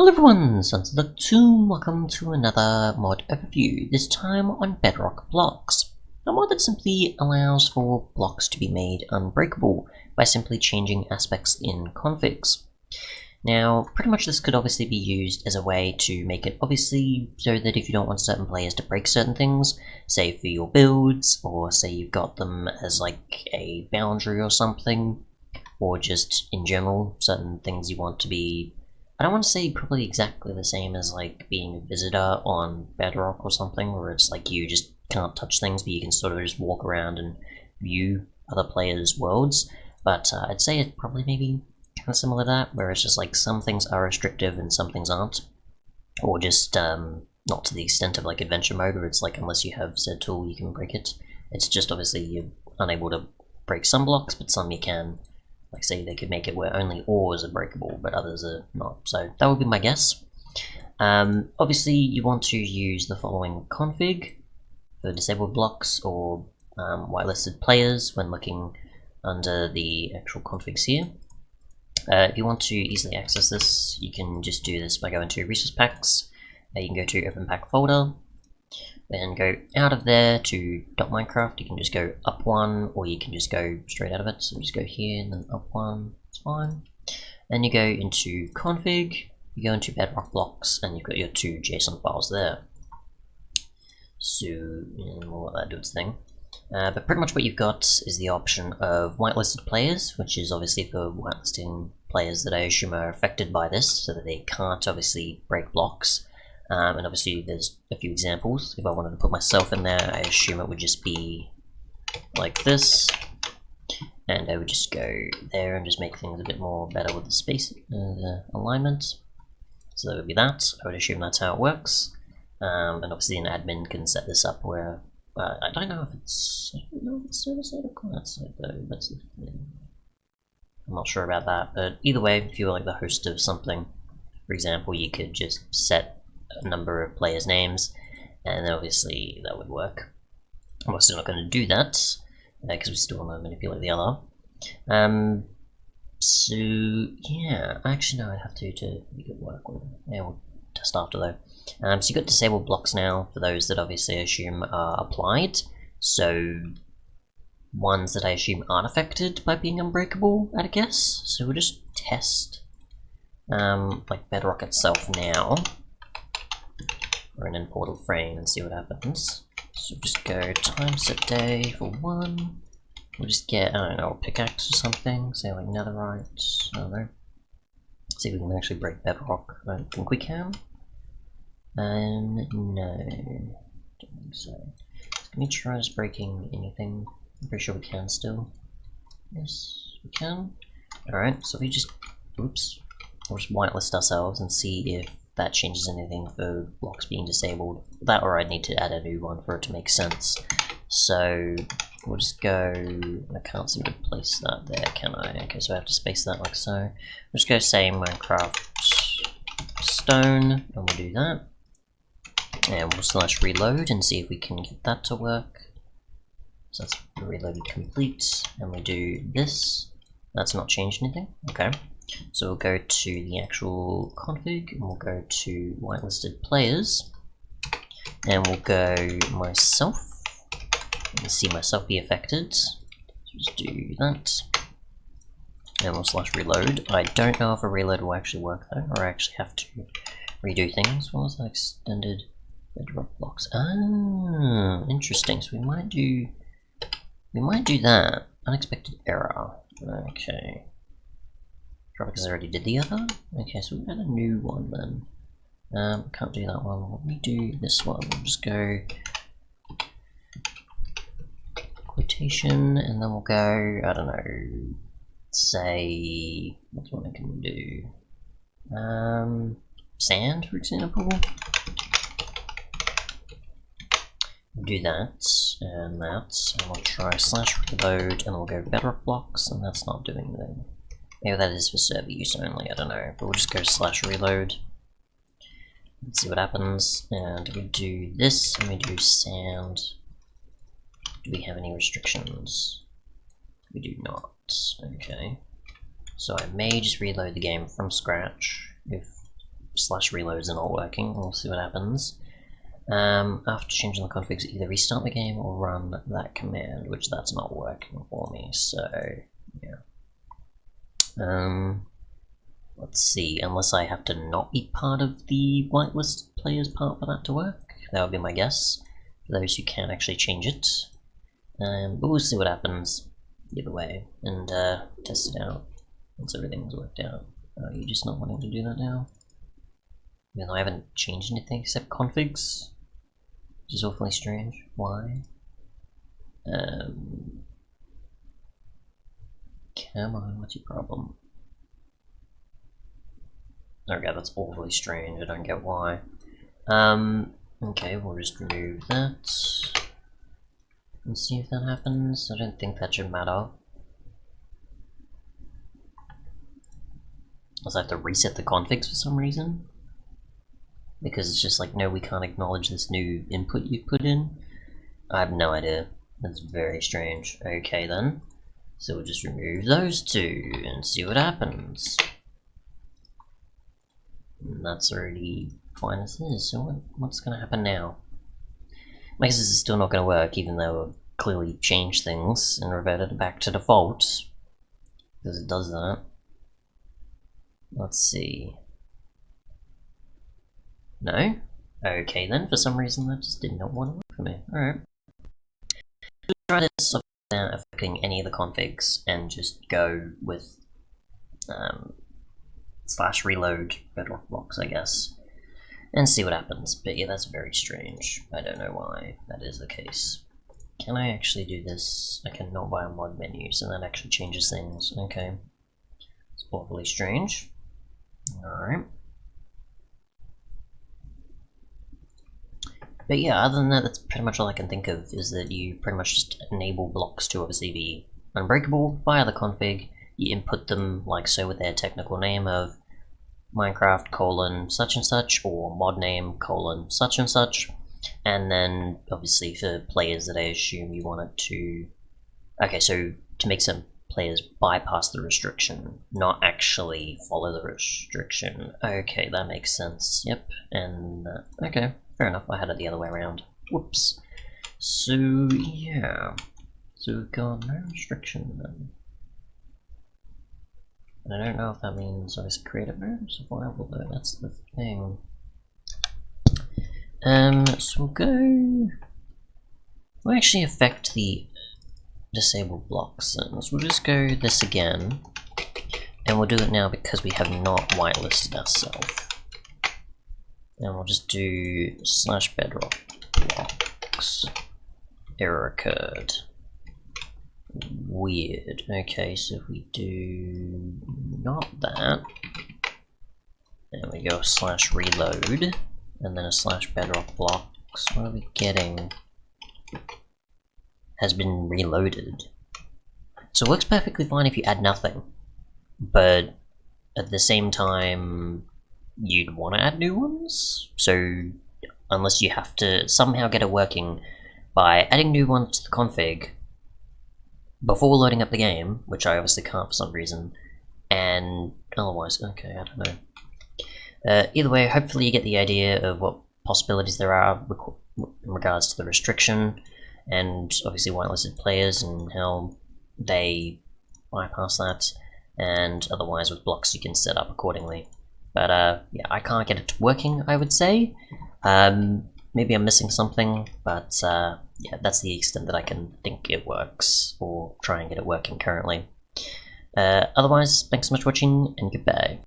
Hello everyone, Untitled Chapter. Welcome to another mod overview, this time on Bedrock blocks. A mod that simply allows for blocks to be made unbreakable by simply changing aspects in configs. Now, pretty much this could obviously be used as a way to make it obviously so that if you don't want certain players to break certain things, say for your builds, or say you've got them as like a boundary or something, or just in general, certain things you want to be, I don't want to say probably exactly the same as like being a visitor on Bedrock or something, where it's like you just can't touch things, but you can sort of just walk around and view other players' worlds. But I'd say it's probably maybe kind of similar to that, where it's just like some things are restrictive and some things aren't. Or just not to the extent of like adventure mode, where it's like unless you have said tool you can break it. It's just obviously you're unable to break some blocks, but some you can. Like say they could make it where only ores are breakable, but others are not. So that would be my guess. Obviously you want to use the following config for disabled blocks or whitelisted players when looking under the actual configs here. If you want to easily access this, you can just do this by going to resource packs. You can go to open pack folder, then go out of there to .minecraft. You can just go up one, or you can just go straight out of it. So just go here and then up one, it's fine. Then you go into config, you go into Bedrock blocks, and you've got your two JSON files there. So we'll let that do its thing. But pretty much what you've got is the option of whitelisted players, which is obviously for whitelisting players that I assume are affected by this, so that they can't obviously break blocks. And obviously there's a few examples. If I wanted to put myself in there, I assume it would just be like this. And I would just go there and just make things a bit more better with the space, the alignment. So that would be that. I would assume that's how it works. And obviously an admin can set this up where, I don't know if it's server-side or client-side though. I'm not sure about that, but either way, if you were like the host of something, for example, you could just set a number of players' names, and obviously that would work. I'm still not going to do that because we still want to manipulate the other. So yeah, actually no, I'd have to make it work. Yeah, we'll test after though. So you've got disabled blocks now for those that obviously I assume are applied. So ones that I assume aren't affected by being unbreakable, I'd guess. So we'll just test like Bedrock itself now. Or an importal frame and see what happens. So just go time set day for 1. We'll just get, I don't know, a pickaxe or something, say like netherite, I don't know. See if we can actually break Bedrock. I don't think we can. No, don't think so. Let me try just breaking anything. I'm pretty sure we can still. Yes, we can. Alright, so we just, oops, we'll just whitelist ourselves and see if that changes anything for blocks being disabled. That, or I'd need to add a new one for it to make sense. So we'll just go, I can't seem to place that there, can I? Okay, so I have to space that like so. We'll just go say Minecraft stone, and we'll do that. And we'll slash reload and see if we can get that to work. So that's reloaded complete, and we do this. That's not changed anything, okay. So we'll go to the actual config, and we'll go to whitelisted players, and we'll go myself, and see myself be affected. So just do that, and we'll slash reload. I don't know if a reload will actually work though, or I actually have to redo things. What was that? Extended Bedrock blocks. Ah, interesting. So we might do that. Unexpected error. Okay. Because I already did the other. Okay, so we've got a new one then. Can't do that one. Let me do this one. We'll just go quotation, and then we'll go, I don't know, say, what's one I can do? Sand, for example. We'll do that, and we'll try slash reload, and we'll go Bedrock blocks, and that's not doing anything. Maybe that is for server use only, I don't know, but we'll just go slash reload. Let's see what happens, and we do this, and we do sand. Do we have any restrictions? We do not, okay. So I may just reload the game from scratch, if slash reloads are not working. We'll see what happens. After changing the configs, either restart the game or run that command, which that's not working for me, so yeah. Let's see, unless I have to not be part of the whitelist players part for that to work. That would be my guess, for those who can actually change it. But we'll see what happens either way, and test it out once everything's worked out. Are you just not wanting to do that now? Even though I haven't changed anything except configs, which is awfully strange. Why? Come on, what's your problem? Okay, that's awfully strange, I don't get why. Okay, we'll just remove that. And see if that happens. I don't think that should matter. Unless I have to reset the configs for some reason. Because it's just like, no, we can't acknowledge this new input you put in. I have no idea. That's very strange. Okay then. So we'll just remove those two and see what happens. And that's already fine as is. So what's going to happen now? I guess this is still not going to work, even though I've clearly changed things and reverted it back to default. Because it does that. Let's see. No? Okay then, for some reason that just did not want to work for me. Alright. We'll try this without affecting any of the configs and just go with slash reload Bedrock blocks, I guess, and see what happens. But yeah, that's very strange. I don't know why that is the case. Can I actually do this? I cannot buy a mod menu, so that actually changes things. Okay. It's awfully strange. Alright. But yeah, other than that, that's pretty much all I can think of, is that you pretty much just enable blocks to obviously be unbreakable via the config. You input them like so with their technical name of Minecraft colon such and such, or mod name colon such and such, and then obviously for players that I assume you want it to... Okay, so to make some players bypass the restriction, not actually follow the restriction. Okay, that makes sense. Yep, and okay, fair enough, I had it the other way around. Whoops. So yeah, so we've got no restriction then. And I don't know if that means I creative mode survival though, that's the thing. So we'll go... We'll actually affect the disabled blocks then. So we'll just go this again. And we'll do it now because we have not whitelisted ourselves. And we'll just do slash bedrock blocks. Error occurred. Weird. Okay, so if we do not that, and we go slash reload, and then a slash bedrock blocks, what are we getting? Has been reloaded. So it works perfectly fine if you add nothing, but at the same time, you'd want to add new ones, so unless you have to somehow get it working by adding new ones to the config, before loading up the game, which I obviously can't for some reason, and otherwise, okay, I don't know. Either way, hopefully you get the idea of what possibilities there are in regards to the restriction, and obviously whitelisted players and how they bypass that, and otherwise with blocks you can set up accordingly. But yeah, I can't get it working, I would say. Maybe I'm missing something, but yeah, that's the extent that I can think it works, or try and get it working currently. Otherwise, thanks so much for watching, and goodbye.